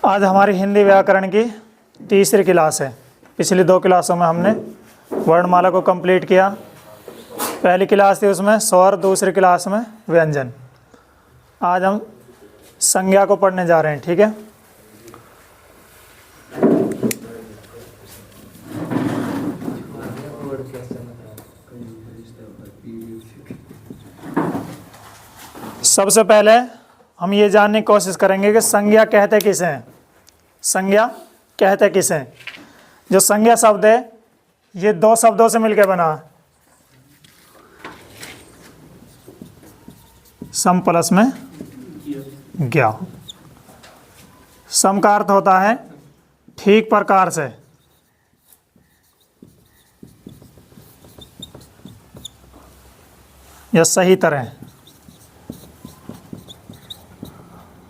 आज हमारी हिंदी व्याकरण की तीसरी क्लास है। पिछली 2 क्लासों में हमने वर्णमाला को कंप्लीट किया। पहली क्लास थी उसमें स्वर, दूसरी क्लास में व्यंजन। आज हम संज्ञा को पढ़ने जा रहे हैं। ठीक है, सबसे पहले हम ये जानने की कोशिश करेंगे कि संज्ञा कहते किसे हैं। संज्ञा कहते किसे हैं? जो संज्ञा शब्द है ये 2 शब्दों से मिलकर बना है। सम प्लस में ज्ञा। सम का अर्थ होता है ठीक प्रकार से, या सही तरह।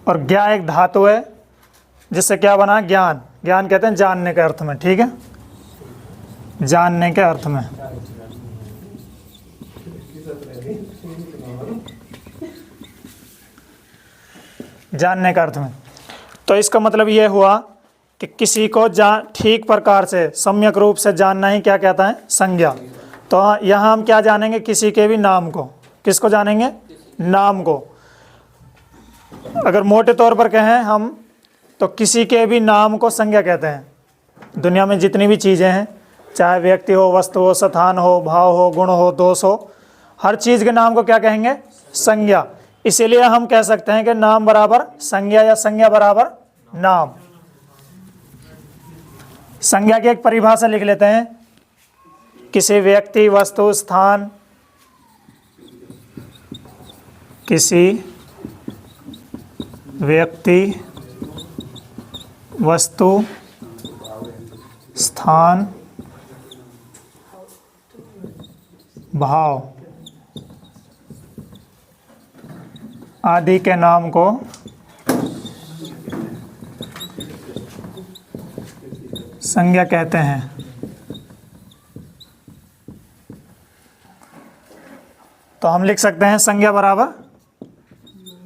और ज्ञा एक धातु है जिससे क्या बना? ज्ञान। ज्ञान कहते हैं जानने के अर्थ में। ठीक है, जानने के अर्थ में। जानने के अर्थ में। तो इसका मतलब ये हुआ कि किसी को ठीक प्रकार से, सम्यक रूप से जानना ही क्या कहता है? संज्ञा। तो यहाँ हम क्या जानेंगे? किसी के भी नाम को। किसको जानेंगे? नाम को। अगर मोटे तौर पर कहें हम तो किसी के भी नाम को संज्ञा कहते हैं। दुनिया में जितनी भी चीज़ें हैं, चाहे व्यक्ति हो, वस्तु हो, स्थान हो, भाव हो, गुण हो, दोष हो, हर चीज़ के नाम को क्या कहेंगे? संज्ञा। इसीलिए हम कह सकते हैं कि नाम बराबर संज्ञा या संज्ञा बराबर नाम। संज्ञा की एक परिभाषा लिख लेते हैं। किसी व्यक्ति, वस्तु, स्थान, किसी व्यक्ति, वस्तु, स्थान, भाव आदि के नाम को संज्ञा कहते हैं। तो हम लिख सकते हैं संज्ञा बराबर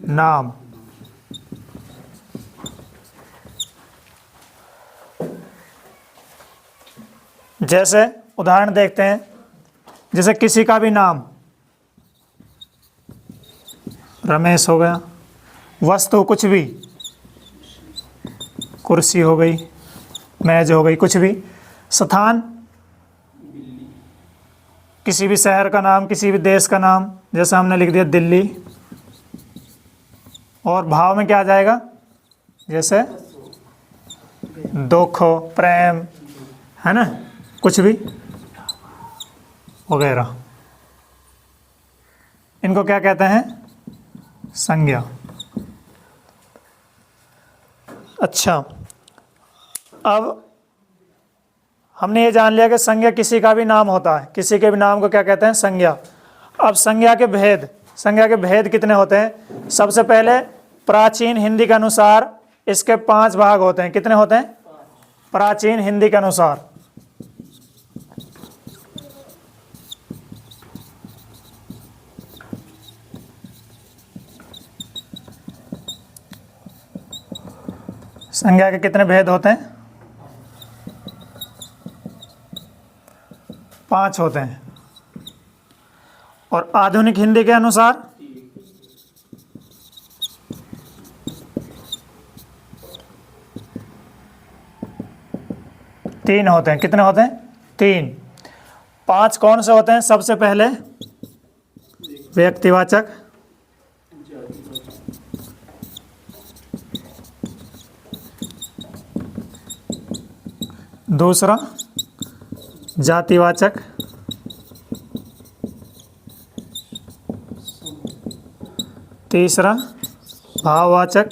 नाम। जैसे उदाहरण देखते हैं, जैसे किसी का भी नाम रमेश हो गया, वस्तु कुछ भी, कुर्सी हो गई, मेज हो गई, कुछ भी, स्थान किसी भी शहर का नाम, किसी भी देश का नाम, जैसे हमने लिख दिया दिल्ली। और भाव में क्या आ जाएगा? जैसे दुख, प्रेम, है ना, कुछ भी वगैरह। इनको क्या कहते हैं? संज्ञा। अच्छा, अब हमने ये जान लिया कि संज्ञा किसी का भी नाम होता है। किसी के भी नाम को क्या कहते हैं? संज्ञा। अब संज्ञा के भेद, संज्ञा के भेद कितने होते हैं? सबसे पहले प्राचीन हिंदी के अनुसार इसके 5 भाग होते हैं। कितने होते हैं? प्राचीन हिंदी के अनुसार। संज्ञा के कितने भेद होते हैं? 5 होते हैं। और आधुनिक हिंदी के अनुसार 3 होते हैं। कितने होते हैं? 3। 5 कौन से होते हैं? सबसे पहले व्यक्तिवाचक, दूसरा जातिवाचक, तीसरा भाववाचक,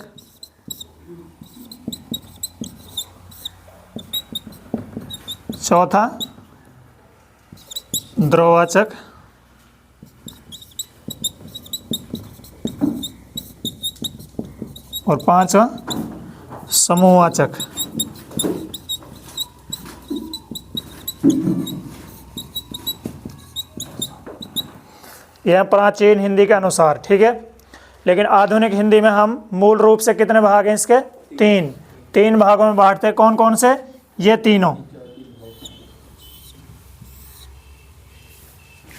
चौथा द्रव्यवाचक, और 5वां समूहवाचक। यह प्राचीन हिंदी के अनुसार। ठीक है, लेकिन आधुनिक हिंदी में हम मूल रूप से कितने भाग हैं इसके? 3। तीन भागों में बांटते हैं, कौन कौन से? ये तीनों,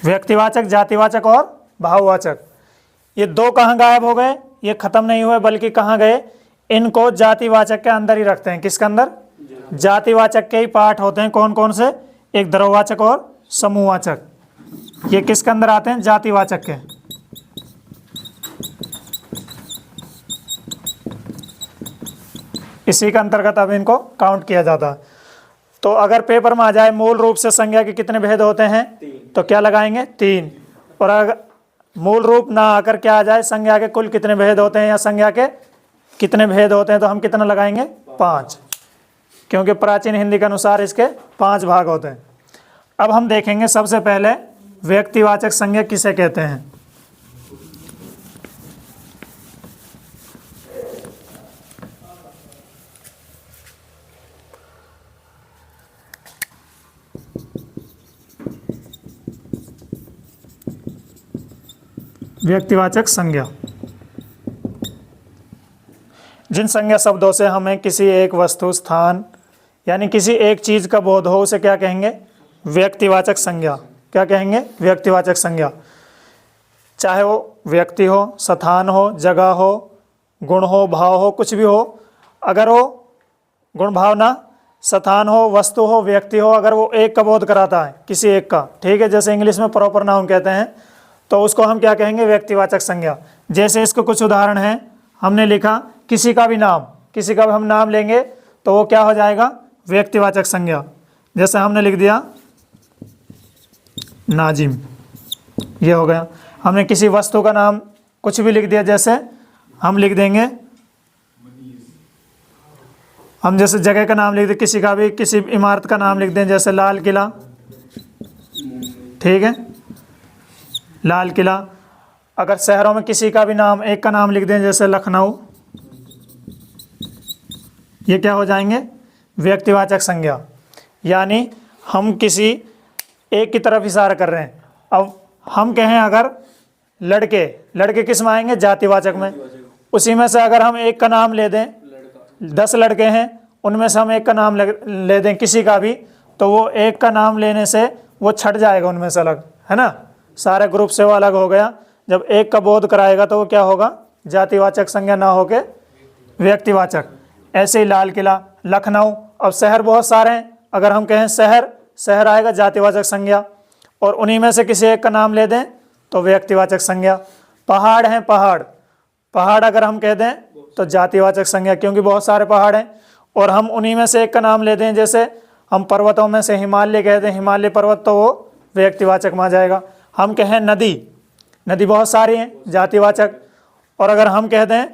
व्यक्तिवाचक, जातिवाचक और भाववाचक। ये दो कहाँ गायब हो गए? ये खत्म नहीं हुए, बल्कि कहाँ गए? इनको जातिवाचक के अंदर ही रखते हैं। किसके अंदर? जातिवाचक के ही पार्ट होते हैं। कौन कौन से? एक द्रव्यवाचक और समूहवाचक। ये किसके अंदर आते हैं? जातिवाचक के। इसी के अंतर्गत अब इनको काउंट किया जाता है। तो अगर पेपर में आ जाए मूल रूप से संज्ञा के कितने भेद होते हैं, तो क्या लगाएंगे? 3। और अगर मूल रूप ना आकर क्या आ जाए, संज्ञा के कुल कितने भेद होते हैं या संज्ञा के कितने भेद होते हैं, तो हम कितना लगाएंगे? 5, क्योंकि प्राचीन हिंदी के अनुसार इसके 5 भाग होते हैं। अब हम देखेंगे सबसे पहले व्यक्तिवाचक संज्ञा किसे कहते हैं। व्यक्तिवाचक संज्ञा, जिन संज्ञा शब्दों से हमें किसी एक वस्तु, स्थान यानी किसी एक चीज का बोध हो, उसे क्या कहेंगे? व्यक्तिवाचक संज्ञा। क्या कहेंगे? व्यक्तिवाचक संज्ञा। चाहे वो व्यक्ति हो, स्थान हो, जगह हो, गुण हो, भाव हो, कुछ भी हो, अगर वो गुण भावना, स्थान हो, वस्तु हो, व्यक्ति हो, अगर वो एक का बोध कराता है, किसी एक का, ठीक है, जैसे इंग्लिश में प्रॉपर नाउन कहते हैं, तो उसको हम क्या कहेंगे? व्यक्तिवाचक संज्ञा। जैसे इसको कुछ उदाहरण हैं, हमने लिखा किसी का भी नाम, किसी का भी हम नाम लेंगे तो वो क्या हो जाएगा? व्यक्तिवाचक संज्ञा। जैसे हमने लिख दिया नाजिम, ये हो गया। हमने किसी वस्तु का नाम कुछ भी लिख दिया, जैसे हम लिख देंगे, हम जैसे जगह का नाम लिख दें, किसी का भी, किसी इमारत का नाम लिख दें, जैसे लाल किला, ठीक है, लाल किला। अगर शहरों में किसी का भी नाम, एक का नाम लिख दें, जैसे लखनऊ, ये क्या हो जाएंगे? व्यक्तिवाचक संज्ञा। यानी हम किसी एक की तरफ इशारा कर रहे हैं। अब हम कहें अगर लड़के, लड़के किस में आएंगे? जातिवाचक में। उसी में से अगर हम एक का नाम ले दें, 10 लड़के हैं, उनमें से हम एक का नाम ले दें किसी का भी, तो वो एक का नाम लेने से वो छट जाएगा उनमें से अलग, है ना, सारे ग्रुप से वो अलग हो गया। जब एक का बोध कराएगा तो वो क्या होगा? जातिवाचक संज्ञा ना होके व्यक्तिवाचक। ऐसे ही लाल किला, लखनऊ, अब शहर बहुत सारे हैं, अगर हम कहें शहर, शहर आएगा जातिवाचक संज्ञा, और उन्हीं में से किसी एक का नाम ले दें तो व्यक्तिवाचक संज्ञा। पहाड़ हैं, पहाड़, पहाड़ अगर हम कह दें तो जातिवाचक संज्ञा, क्योंकि बहुत सारे पहाड़ हैं, और हम उन्हीं में से एक का नाम ले दें, जैसे हम पर्वतों में से हिमालय कहते हैं, हिमालय पर्वत, तो वो व्यक्तिवाचक में आ जाएगा। हम कहें नदी, नदी बहुत सारी हैं, जातिवाचक, और अगर हम कह दें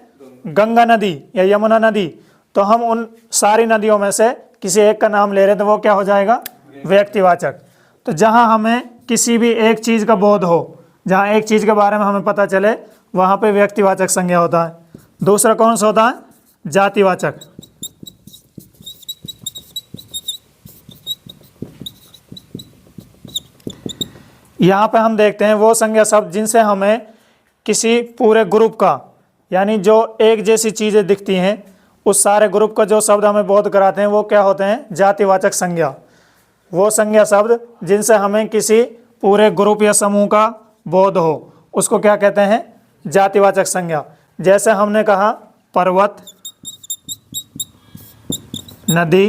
गंगा नदी या यमुना नदी, तो हम उन सारी नदियों में से किसी एक का नाम ले रहे हैं, तो वो क्या हो जाएगा? व्यक्तिवाचक। तो जहाँ हमें किसी भी एक चीज़ का बोध हो, जहाँ एक चीज़ के बारे में हमें पता चले, वहाँ पे व्यक्तिवाचक संज्ञा होता है। दूसरा कौन सा होता है? जातिवाचक। यहाँ पे हम देखते हैं वो संज्ञा शब्द जिनसे हमें किसी पूरे ग्रुप का, यानी जो एक जैसी चीज़ें दिखती हैं, उस सारे ग्रुप का जो शब्द हमें बोध कराते हैं, वो क्या होते हैं? जातिवाचक संज्ञा। वो संज्ञा शब्द जिनसे हमें किसी पूरे ग्रुप या समूह का बोध हो, उसको क्या कहते हैं? जातिवाचक संज्ञा। जैसे हमने कहा पर्वत, नदी,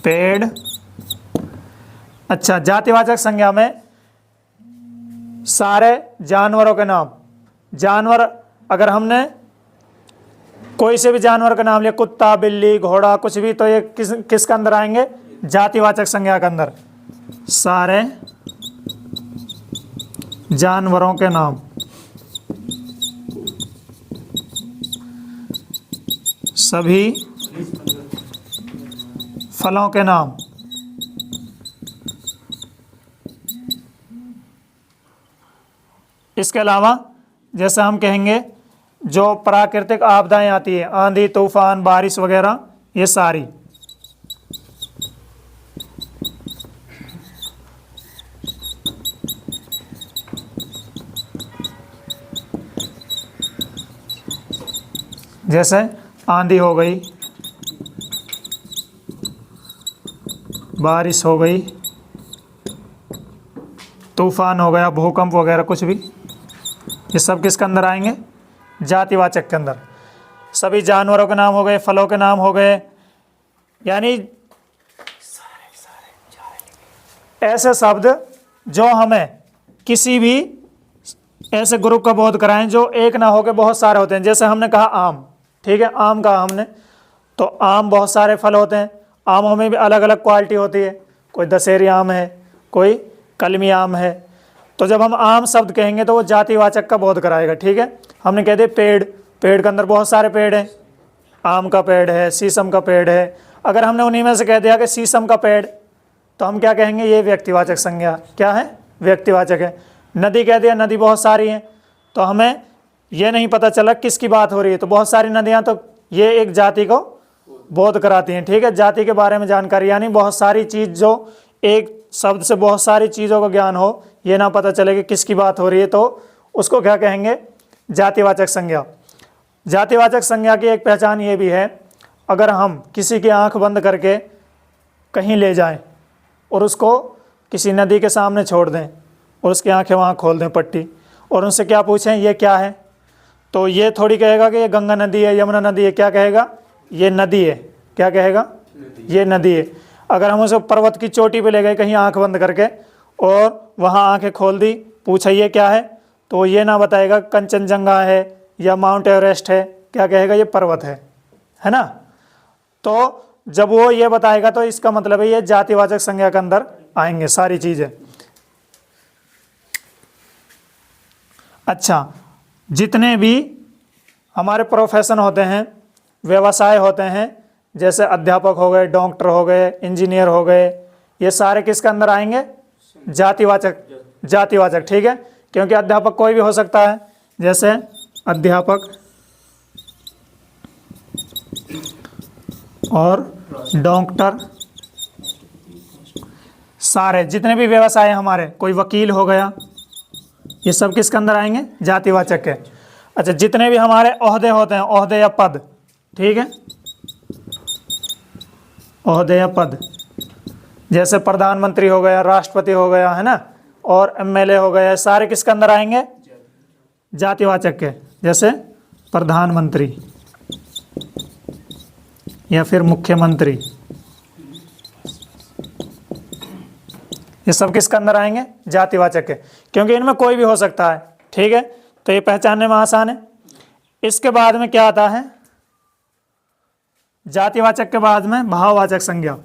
पेड़। अच्छा, जातिवाचक संज्ञा में सारे जानवरों के नाम, जानवर अगर हमने कोई से भी जानवर का नाम लिया, कुत्ता, बिल्ली, घोड़ा, कुछ भी, तो ये किसके अंदर आएंगे? जातिवाचक संज्ञा के अंदर। सारे जानवरों के नाम, सभी फलों के नाम, इसके अलावा जैसे हम कहेंगे जो प्राकृतिक आपदाएं आती है, आंधी, तूफान, बारिश वगैरह, ये सारी। जैसे आंधी हो गई, बारिश हो गई, तूफान हो गया, भूकंप वगैरह कुछ भी, ये सब किसके अंदर आएंगे? जातिवाचक के अंदर। सभी जानवरों के नाम हो गए, फलों के नाम हो गए, यानी ऐसे शब्द जो हमें किसी भी ऐसे ग्रुप का बोध कराएं जो एक ना हो के बहुत सारे होते हैं। जैसे हमने कहा आम, ठीक है, आम कहा हमने, तो आम बहुत सारे फल होते हैं, आमों में भी अलग अलग क्वालिटी होती है, कोई दशहरी आम है, कोई कलमी आम है। तो जब हम आम शब्द कहेंगे तो वो जातिवाचक का बोध कराएगा, ठीक है। हमने कह दिया पेड़, पेड़ के अंदर बहुत सारे पेड़ हैं, आम का पेड़ है, शीशम का पेड़ है। अगर हमने उन्हीं में से कह दिया कि शीशम का पेड़, तो हम क्या कहेंगे? ये व्यक्तिवाचक संज्ञा क्या है? व्यक्तिवाचक है। नदी कह दिया, नदी बहुत सारी हैं, तो हमें ये नहीं पता चला किसकी बात हो रही है। तो बहुत सारी नदियाँ, तो ये एक जाति को बोध कराती हैं, ठीक है। जाति के बारे में जानकारी, यानी बहुत सारी चीज़ जो एक शब्द से बहुत सारी चीज़ों का ज्ञान हो, ये ना पता चले कि किसकी बात हो रही है, तो उसको क्या कहेंगे? जातिवाचक संज्ञा। जातिवाचक संज्ञा की एक पहचान ये भी है, अगर हम किसी की आंख बंद करके कहीं ले जाएं और उसको किसी नदी के सामने छोड़ दें और उसकी आंखें वहाँ खोल दें पट्टी, और उनसे क्या पूछें ये क्या है, तो ये थोड़ी कहेगा कि ये गंगा नदी है, यमुना नदी है, क्या कहेगा? ये नदी है। क्या कहेगा? ये नदी है। अगर हम उसे पर्वत की चोटी पे ले गए कहीं आंख बंद करके और वहाँ आंखें खोल दी, पूछा ये क्या है, तो ये ना बताएगा कंचनजंगा है या माउंट एवरेस्ट है, क्या कहेगा? ये पर्वत है ना। तो जब वो ये बताएगा तो इसका मतलब है ये जातिवाचक संज्ञा के अंदर आएंगे सारी चीज़ें। अच्छा, जितने भी हमारे प्रोफेशन होते हैं, व्यवसाय होते हैं, जैसे अध्यापक हो गए, डॉक्टर हो गए, इंजीनियर हो गए, ये सारे किसके अंदर आएंगे? जातिवाचक। जातिवाचक, ठीक है, क्योंकि अध्यापक कोई भी हो सकता है, जैसे अध्यापक और डॉक्टर, सारे जितने भी व्यवसाय हैं हमारे, कोई वकील हो गया, ये सब किसके अंदर आएंगे? जातिवाचक के। अच्छा, जितने भी हमारे ओहदे होते हैं, ओहदे या पद, ठीक है, ओहदे या पद, जैसे प्रधानमंत्री हो गया, राष्ट्रपति हो गया, है ना, और एमएलए हो गया, सारे किसके अंदर आएंगे? जातिवाचक के। जैसे प्रधानमंत्री या फिर मुख्यमंत्री, ये सब किसके अंदर आएंगे? जातिवाचक के, क्योंकि इनमें कोई भी हो सकता है, ठीक है। तो ये पहचानने में आसान है। इसके बाद में क्या आता है? जातिवाचक के बाद में भाववाचक संज्ञा।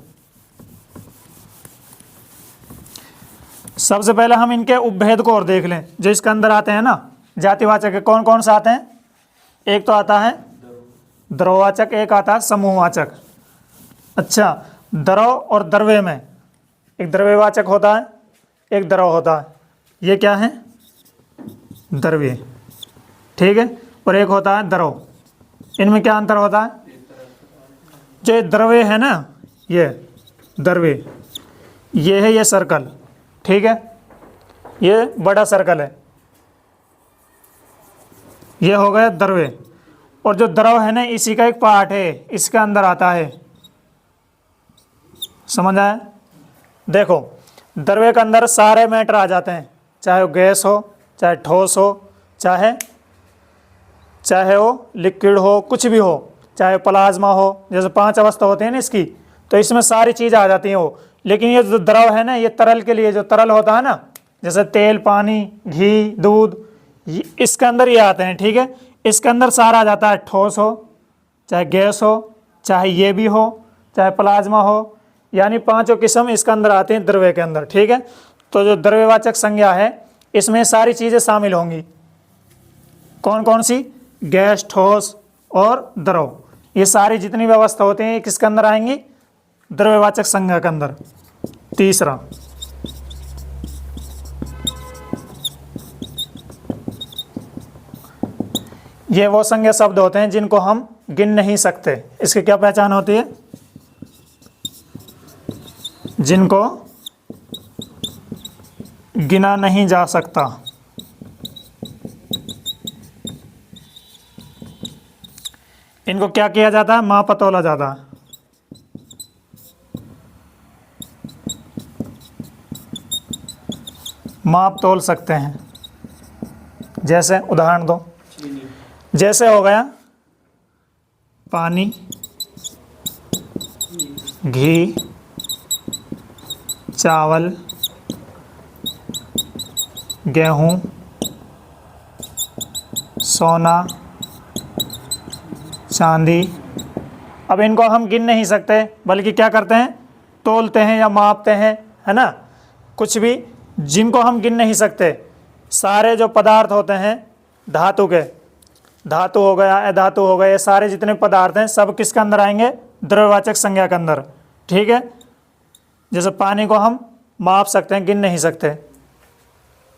सबसे पहले हम इनके उपभेद को और देख लें जो इसके अंदर आते हैं ना। जातिवाचक के कौन कौन सा आते हैं? एक तो आता है द्रववाचक, एक आता है समूहवाचक। अच्छा, द्रव और द्रव्य में एक द्रव्यवाचक होता है, एक द्रव होता है। ये क्या है? द्रव्य, ठीक है, और एक होता है द्रव। इनमें क्या अंतर होता है? जो द्रव्य है ना, ये द्रव्य, ये है ये सर्कल, ठीक है, ये बड़ा सर्कल है, ये हो गया द्रव्य। और जो द्रव है ना, इसी का एक पार्ट है, इसके अंदर आता है। समझ आया? देखो, द्रव्य के अंदर सारे मैटर आ जाते हैं, चाहे वो गैस हो, चाहे ठोस हो, चाहे वो लिक्विड हो, कुछ भी हो, चाहे प्लाज्मा हो, जैसे 5 अवस्था होते हैं ना इसकी, तो इसमें सारी चीज़ आ जाती हैं वो। लेकिन ये जो द्रव है ना, ये तरल के लिए, जो तरल होता है ना, जैसे तेल, पानी, घी, दूध, इसके अंदर ये आते हैं, ठीक है। इसके अंदर सारा आ जाता है, ठोस हो, चाहे गैस हो, चाहे ये भी हो, चाहे प्लाज्मा हो, यानी 5 किस्म इसके अंदर आते हैं द्रव्य के अंदर, ठीक है। तो जो द्रव्यवाचक संज्ञा है, इसमें सारी चीज़ें शामिल होंगी। कौन कौन सी? गैस, ठोस और द्रव, ये सारी जितनी व्यवस्था होती हैं किसके अंदर आएंगी? द्रव्यवाचक संज्ञा के अंदर। तीसरा, ये वो संज्ञा शब्द होते हैं जिनको हम गिन नहीं सकते। इसकी क्या पहचान होती है? जिनको गिना नहीं जा सकता। इनको क्या किया जाता है? मापा तोला जाता है। माप तोल सकते हैं। जैसे उदाहरण दो, जैसे हो गया पानी, घी, चावल, गेहूँ, सोना, चांदी। अब इनको हम गिन नहीं सकते, बल्कि क्या करते हैं? तोलते हैं या मापते हैं, है ना। कुछ भी जिनको हम गिन नहीं सकते, सारे जो पदार्थ होते हैं धातु के, धातु हो गया, अधातु हो गए, ये सारे जितने पदार्थ हैं सब किसके अंदर आएंगे? द्रव्यवाचक संज्ञा के अंदर। ठीक है। जैसे पानी को हम माप सकते हैं, गिन नहीं सकते।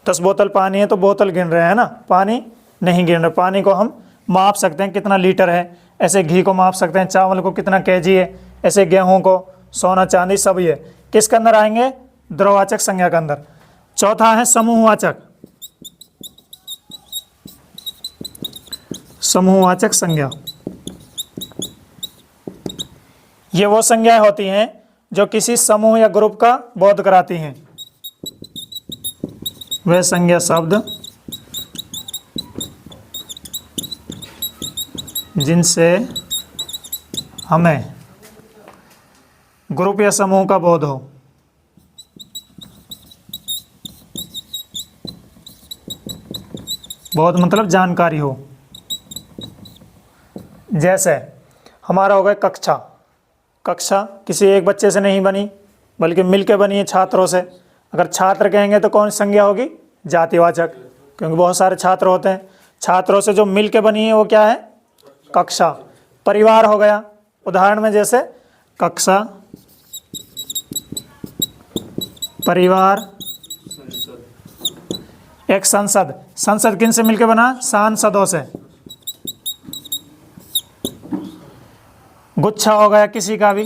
10 बोतल पानी है तो बोतल गिन रहे हैं ना, पानी नहीं गिन रहे। पानी को हम माप सकते हैं कितना लीटर है। ऐसे घी को माप सकते हैं, चावल को कितना केजी है, ऐसे गेहूं को, सोना चांदी सब ये किसके अंदर आएंगे? द्रव्यवाचक संज्ञा के अंदर। चौथा है समूहवाचक। समूहवाचक संज्ञा, ये वो संज्ञाएं होती हैं जो किसी समूह या ग्रुप का बोध कराती हैं। वह संज्ञा शब्द जिनसे हमें ग्रुप या समूह का बोध हो। बोध मतलब जानकारी हो। जैसे हमारा हो गया कक्षा। कक्षा किसी एक बच्चे से नहीं बनी, बल्कि मिलके बनी है छात्रों से। अगर छात्र कहेंगे तो कौन सी संज्ञा होगी? जातिवाचक, क्योंकि बहुत सारे छात्र होते हैं। छात्रों से जो मिलके बनी है वो क्या है? कक्षा। परिवार हो गया उदाहरण में, जैसे कक्षा, परिवार, एक संसद। संसद किन से मिलके बना? सांसदों से। गुच्छा हो गया किसी का भी।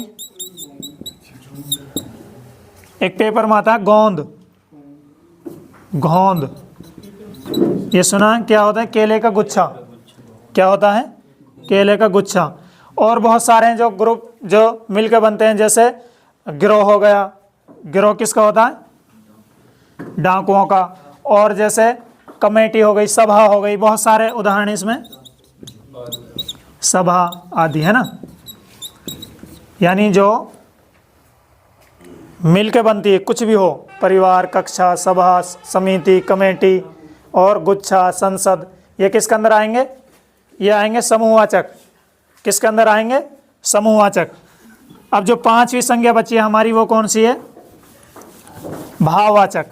एक पेपर में आता है गोंद, गोंद। ये सुना क्या होता है? केले का गुच्छा। क्या होता है? केले का गुच्छा। और बहुत सारे हैं जो ग्रुप जो मिलकर बनते हैं, जैसे गिरोह हो गया। गिरोह किसका होता है? डाकुओं का। और जैसे कमेटी हो गई, सभा हो गई, बहुत सारे उदाहरण इसमें, सभा आदि, है ना। यानी जो मिलके बनती है, कुछ भी हो, परिवार, कक्षा, सभा, समिति, कमेटी और गुच्छा, संसद, ये किसके अंदर आएंगे? ये आएंगे समूहवाचक। किसके अंदर आएंगे? समूहवाचक। अब जो 5वीं संज्ञा बची है हमारी, वो कौन सी है? भाववाचक।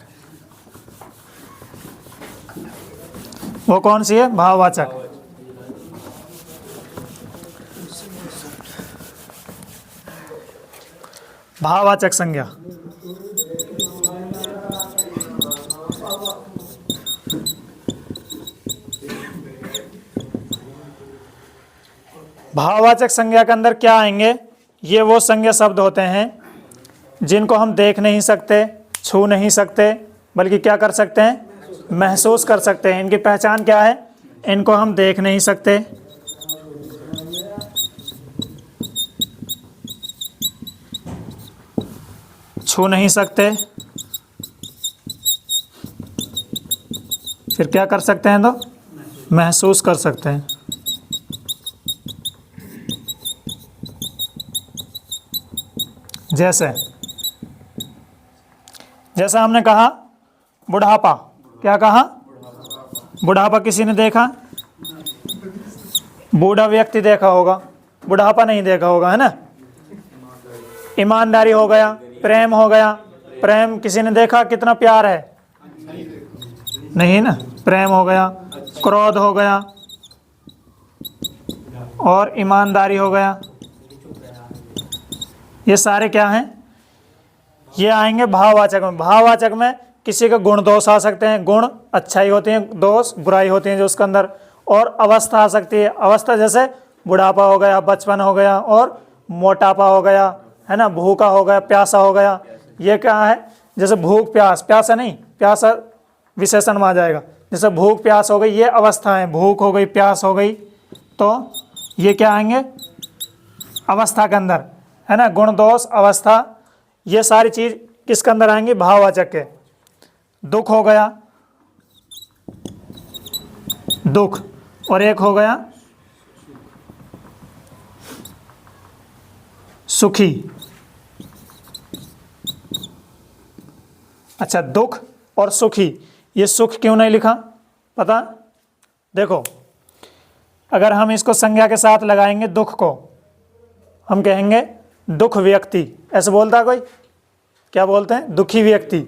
वो कौन सी है? भाववाचक। भाववाचक संज्ञा। भाववाचक संज्ञा के अंदर क्या आएंगे? ये वो संज्ञा शब्द होते हैं जिनको हम देख नहीं सकते, छू नहीं सकते, बल्कि क्या कर सकते हैं? महसूस कर सकते हैं। इनकी पहचान क्या है? इनको हम देख नहीं सकते, छू नहीं सकते, फिर क्या कर सकते हैं? तो महसूस कर सकते हैं। जैसे जैसा हमने कहा बुढ़ापा। क्या कहा? बुढ़ापा किसी ने देखा? बूढ़ा व्यक्ति देखा होगा, बुढ़ापा नहीं देखा होगा, है ना। ईमानदारी हो गया, प्रेम हो गया। प्रेम किसी ने देखा? कितना प्यार है? नहीं ना, प्रेम हो गया। क्रोध हो गया और ईमानदारी हो गया। ये सारे क्या हैं? ये आएंगे भाववाचक में। भाववाचक में किसी का गुण दोष आ सकते हैं। गुण अच्छाई होती है, दोष बुराई होती है जो उसके अंदर। और अवस्था आ सकती है। अवस्था जैसे बुढ़ापा हो गया, बचपन हो गया और मोटापा हो गया, है ना। भूखा हो गया, प्यासा हो गया। ये क्या है? जैसे भूख प्यास, प्यासा नहीं, प्यासा विशेषण में आ जाएगा। जैसे भूख प्यास हो गई, ये अवस्था है। भूख हो गई, प्यास हो गई, तो ये क्या आएंगे अवस्था के अंदर, है ना, गुण दोष अवस्था, ये सारी चीज किसके अंदर आएंगी, भाववाचक के। दुख हो गया, दुख, और एक हो गया सुखी। अच्छा, दुख और सुखी, ये सुख क्यों नहीं लिखा पता? देखो, अगर हम इसको संज्ञा के साथ लगाएंगे दुख को, हम कहेंगे दुख व्यक्ति, ऐसे बोलता है कोई? क्या बोलते हैं? दुखी व्यक्ति।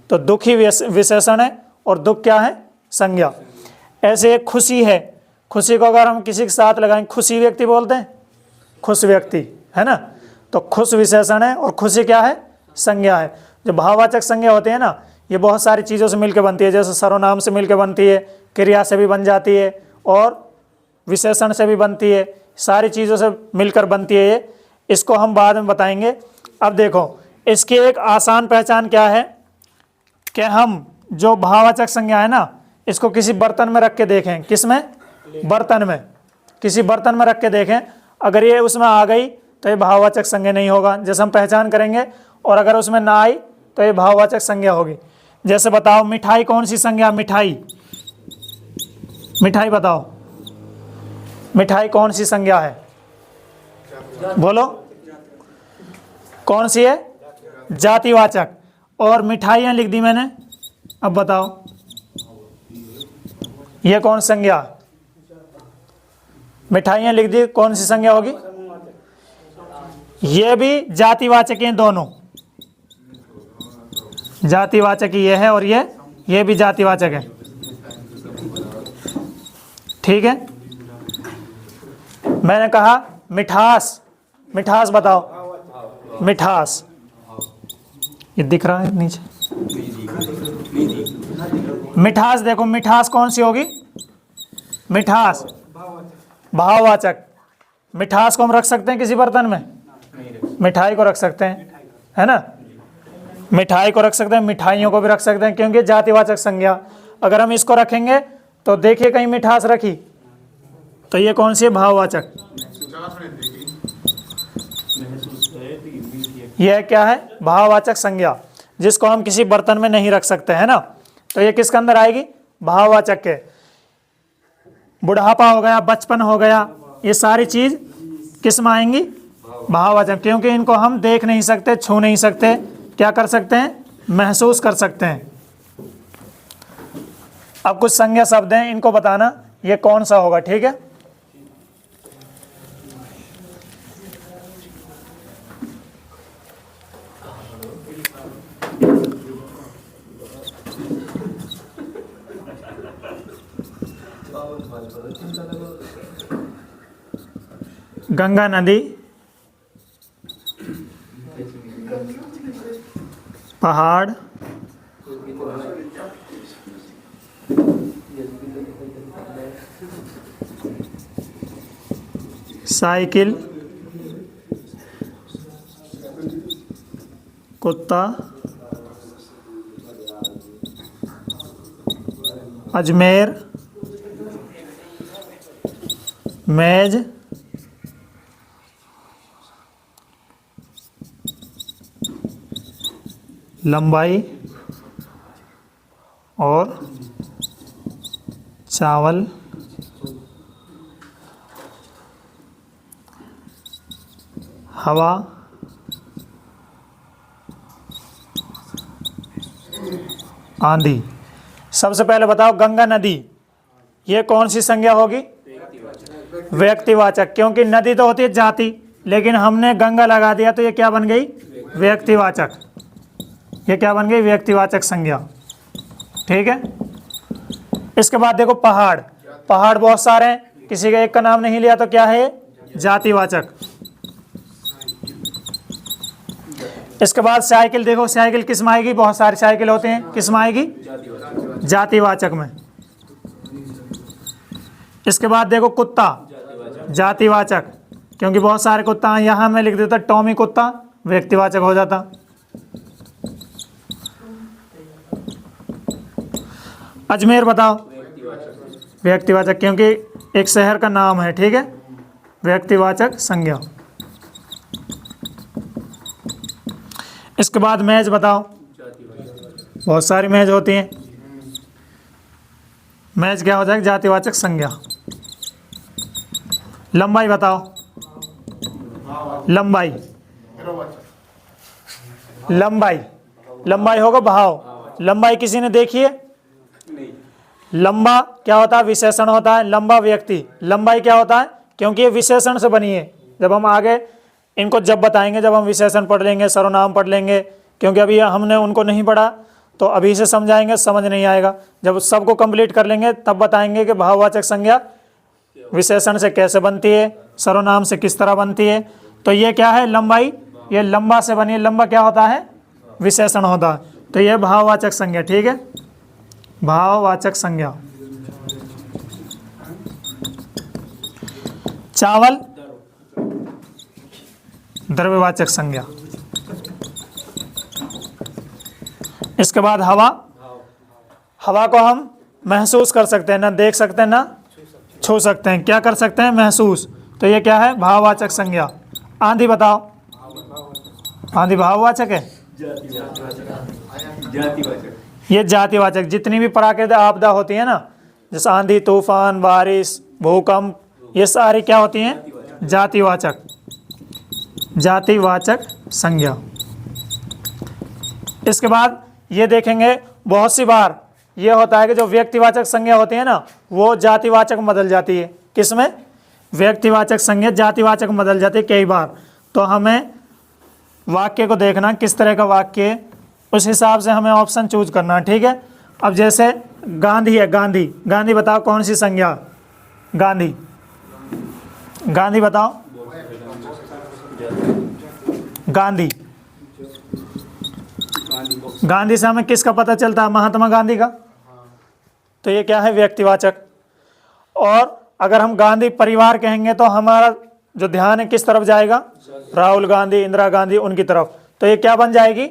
तो दुखी विशेषण है और दुख क्या है, संज्ञा। ऐसे एक खुशी है, खुशी को अगर हम किसी के साथ लगाएंगे खुशी व्यक्ति बोलते हैं, खुश व्यक्ति, है ना। तो खुश विशेषण है और खुशी क्या है, संज्ञा है। जो भाववाचक संज्ञा होती है ना, ये बहुत सारी चीज़ों से मिलकर बनती है, जैसे सर्वनाम से मिलकर बनती है, क्रिया से भी बन जाती है और विशेषण से भी बनती है, सारी चीज़ों से मिलकर बनती है ये। इसको हम बाद में बताएंगे। अब देखो, इसकी एक आसान पहचान क्या है कि हम जो भाववाचक संज्ञा है ना, इसको किसी बर्तन में रख के देखें। किस में? बर्तन में। किसी बर्तन में रख के देखें, अगर ये उसमें आ गई तो ये भाववाचक संज्ञा नहीं होगा, जैसे हम पहचान करेंगे। और अगर उसमें ना आई तो ये भाववाचक संज्ञा होगी। जैसे बताओ, मिठाई कौन सी संज्ञा? मिठाई, मिठाई बताओ, मिठाई कौन सी संज्ञा है? बोलो, कौन सी है? जातिवाचक। और मिठाइयाँ लिख दी मैंने, अब बताओ ये कौन संज्ञा? मिठाइयाँ लिख दी, कौन सी संज्ञा होगी? ये भी जातिवाचक हैं दोनों, जातिवाचक ये है और ये भी जातिवाचक है, ठीक है। मैंने कहा मिठास, मिठास बताओ, मिठास, ये दिख रहा है नीचे, मिठास। देखो, मिठास कौन सी होगी? मिठास भाववाचक। मिठास को हम रख सकते हैं किसी बर्तन में? मिठाई को रख सकते हैं, है ना, मिठाई को रख सकते हैं, मिठाइयों को भी रख सकते हैं, क्योंकि जातिवाचक संज्ञा। अगर हम इसको रखेंगे तो देखिए कहीं मिठास रखी, तो ये कौन सी है? भाववाचक। यह क्या है? भाववाचक संज्ञा, जिसको हम किसी बर्तन में नहीं रख सकते, है ना। तो ये किसके अंदर आएगी? भाववाचक के। बुढ़ापा हो गया, बचपन हो गया, ये सारी चीज किस में आएंगी? भाववाचक, क्योंकि इनको हम देख नहीं सकते, छू नहीं सकते, क्या कर सकते हैं? महसूस कर सकते हैं। अब कुछ संज्ञा शब्द हैं, इनको बताना ये कौन सा होगा, ठीक है। गंगा नदी, पहाड़, साइकिल, कुत्ता, अजमेर, मेज, लंबाई और चावल, हवा, आंधी। सबसे पहले बताओ, गंगा नदी ये कौन सी संज्ञा होगी? व्यक्तिवाचक, क्योंकि नदी तो होती है जाति, लेकिन हमने गंगा लगा दिया तो ये क्या बन गई? व्यक्तिवाचक। ये क्या बन गई? व्यक्तिवाचक संज्ञा, ठीक है। इसके बाद देखो पहाड़, पहाड़ बहुत सारे हैं, किसी का एक का नाम नहीं लिया तो क्या है? जातिवाचक। इसके बाद साइकिल, देखो साइकिल किस में आएगी? बहुत सारी साइकिल होते हैं, किस में आएगी? जातिवाचक में। इसके बाद देखो कुत्ता, जातिवाचक, क्योंकि बहुत सारे कुत्ता हैं, यहाँ मैं लिख देता टॉमी कुत्ता, व्यक्तिवाचक हो जाता। अजमेर बताओ, व्यक्तिवाचक, क्योंकि एक शहर का नाम है, ठीक है। व्यक्तिवाचक संज्ञा। इसके बाद मेज बताओ, बहुत सारी मेज होती हैं। मेज क्या हो जाएगा? जातिवाचक संज्ञा। लंबाई बताओ, लंबाई, लंबाई, लंबाई होगा भाव। लंबाई किसी ने देखी है? लंबा क्या होता है? विशेषण होता है। लंबा व्यक्ति, लंबाई क्या होता है? क्योंकि ये विशेषण से बनी है। जब हम आगे इनको जब बताएंगे, जब हम विशेषण पढ़ लेंगे, सर्वनाम पढ़ लेंगे, क्योंकि अभी हमने उनको नहीं पढ़ा, तो अभी से समझाएंगे समझ नहीं आएगा। जब सबको कंप्लीट कर लेंगे तब बताएंगे कि भाववाचक संज्ञा विशेषण से कैसे बनती है, सर्वनाम से किस तरह बनती है। तो ये क्या है? लंबाई, ये लंबा से बनी है। लंबा क्या होता है? विशेषण होता है। तो ये भाववाचक संज्ञा। ठीक है, भाववाचक संज्ञा। चावल, द्रव्यवाचक संज्ञा। इसके बाद हवा, हवा को हम महसूस कर सकते हैं, ना देख सकते हैं ना छू सकते हैं। क्या कर सकते हैं? महसूस। तो ये क्या है? भाववाचक संज्ञा। आंधी बताओ, आंधी भाववाचक है? ये जातिवाचक। जितनी भी प्राकृतिक आपदा होती है ना, जैसे आंधी, तूफान, बारिश, भूकंप, ये सारी क्या होती हैं? जातिवाचक, जातिवाचक संज्ञा। इसके बाद ये देखेंगे बहुत सी बार ये होता है कि जो व्यक्तिवाचक संज्ञा होती है ना, वो जातिवाचक में बदल जाती है। किसमें? व्यक्तिवाचक संज्ञा जातिवाचक में बदल जाती है कई बार। तो हमें वाक्य को देखना किस तरह का वाक्य है, उस हिसाब से हमें ऑप्शन चूज करना है। ठीक है। अब जैसे गांधी है, गांधी, गांधी बताओ कौन सी संज्ञा? गांधी, गांधी बताओ। गांधी, गांधी से हमें किसका पता चलता है? महात्मा गांधी का। तो ये क्या है? व्यक्तिवाचक। और अगर हम गांधी परिवार कहेंगे तो हमारा जो ध्यान है किस तरफ जाएगा? राहुल गांधी, इंदिरा गांधी, उनकी तरफ। तो ये क्या बन जाएगी?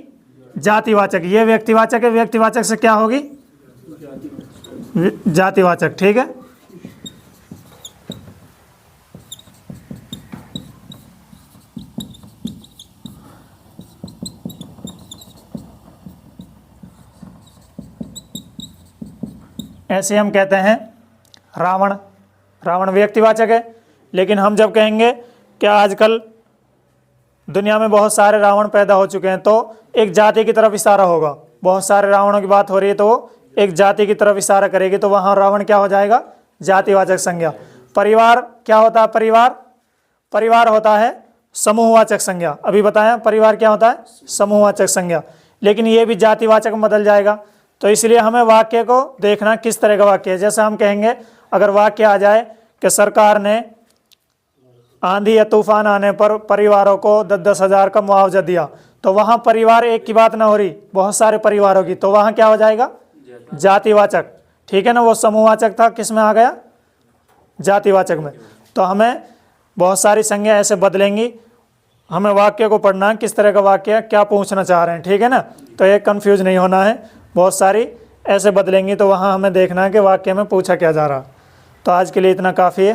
जातिवाचक। ये व्यक्तिवाचक है, व्यक्तिवाचक से क्या होगी? जातिवाचक। ठीक है। ऐसे हम कहते हैं रावण, रावण व्यक्तिवाचक है। लेकिन हम जब कहेंगे कि आजकल दुनिया में बहुत सारे रावण पैदा हो चुके हैं, तो एक जाति की तरफ इशारा होगा। बहुत सारे रावणों की बात हो रही है तो वो एक जाति की तरफ इशारा करेगी, तो वहाँ रावण क्या हो जाएगा? जातिवाचक संज्ञा। परिवार क्या होता है? परिवार, परिवार होता है समूहवाचक संज्ञा। अभी बताया परिवार क्या होता है? समूहवाचक संज्ञा। लेकिन ये भी जातिवाचक में बदल जाएगा। तो इसलिए हमें वाक्य को देखना किस तरह का वाक्य है। जैसे हम कहेंगे, अगर वाक्य आ जाए कि सरकार ने आंधी या तूफान आने पर परिवारों को 10-10 हज़ार का मुआवजा दिया, तो वहाँ परिवार एक की बात ना हो रही, बहुत सारे परिवारों की, तो वहाँ क्या हो जाएगा? जातिवाचक। ठीक है ना। वो समूहवाचक था, किस में आ गया? जातिवाचक में। तो हमें बहुत सारी संज्ञा ऐसे बदलेंगी। हमें वाक्य को पढ़ना किस तरह का वाक्य है, क्या पूछना चाह रहे हैं। ठीक है ना। तो ये कंफ्यूज नहीं होना है। बहुत सारी ऐसे बदलेंगी, तो वहाँ हमें देखना है कि वाक्य में पूछा क्या जा रहा। तो आज के लिए इतना काफ़ी है।